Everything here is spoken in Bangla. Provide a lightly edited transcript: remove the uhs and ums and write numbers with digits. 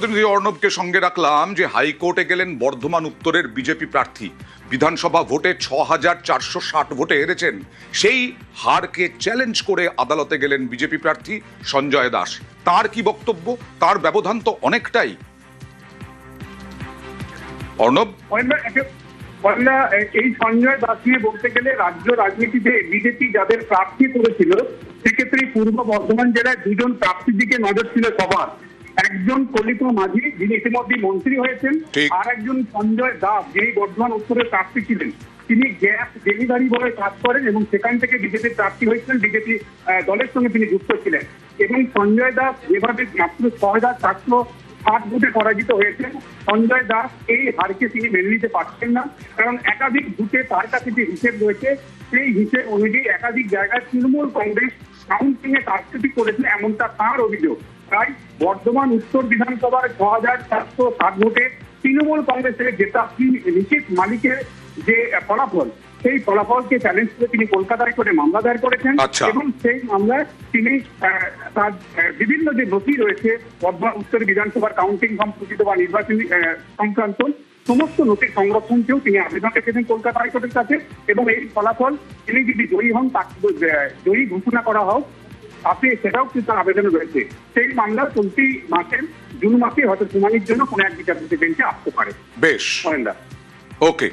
অর্ণবকে সঙ্গে রাখলাম যে হাইকোর্টে গেলেন বর্ধমান উত্তরের বিজেপি প্রার্থী। বিধানসভা ভোটে ৬,৪৬০ ভোটে হেরেছেন। সেই হারকে চ্যালেঞ্জ করে আদালতে গেলেন বিজেপি প্রার্থী সঞ্জয় দাস। তার কি বক্তব্য? তার ব্যবধান তো অনেকটাই। অর্ণব, এই সঞ্জয় দাস নিয়ে বলতে গেলে রাজ্য রাজনীতিতে বিজেপি যাদের প্রার্থী করেছিল সেক্ষেত্রে পূর্ব বর্ধমান জেলায় দুজন প্রার্থীর দিকে নজর ছিল সবার। একজন কলিত মাঝি, যিনি ইতিমধ্যে মন্ত্রী হয়েছেন, আর একজন সঞ্জয় দাস, যিনি বর্ধমান উত্তরের প্রার্থী ছিলেন। তিনি গ্যাস ডেলিভারি বয়ে কাজ করেন এবং সেখান থেকে বিজেপির প্রার্থী হয়েছিলেন, বিজেপি দলের সঙ্গে তিনি যুক্ত ছিলেন। এবং সঞ্জয় দাস যেভাবে মাত্র ৬,৪৬০ ভোটে পরাজিত হয়েছেন, সঞ্জয় দাস এই হারকে তিনি মেনে নিতে পারছেন না। কারণ একাধিক বুথে তার কাছে যে হিসেব রয়েছে সেই হিসেব অনুযায়ী একাধিক জায়গায় তৃণমূল কংগ্রেস কাউন্টিং এ কারচুপি করেছে, এমনটা তার অভিযোগ। তাই বর্ধমান উত্তর বিধানসভার ৬,৪৬০ ভোটে তৃণমূল কংগ্রেসের জেতা নিশীথ মালিকের যে ফলাফল, সেই ফলাফলকে চ্যালেঞ্জ করে তিনি কলকাতা হাইকোর্টে মামলা দায়ের করেছেন। এবং সেই মামলায় তিনি তার বিভিন্ন যে নথি রয়েছে বর্ধমান উত্তর বিধানসভার কাউন্টিং সম্পর্কিত বা নির্বাচনী সংক্রান্ত সমস্ত নথি সংরক্ষণকেও তিনি আবেদন রেখেছেন কলকাতা হাইকোর্টের কাছে। এবং এই ফলাফল তিনি যদি জয়ী হন, তাকে জয়ী ঘোষণা করা হোক, তাতে সেটাও কিন্তু তার আবেদনে রয়েছে। সেই মামলা চলতি মাসের জুন মাসে হয়তো শুনানির জন্য কোনো এক বিচারপতি বেঞ্চে আসতে পারে। বেশ, ওকে।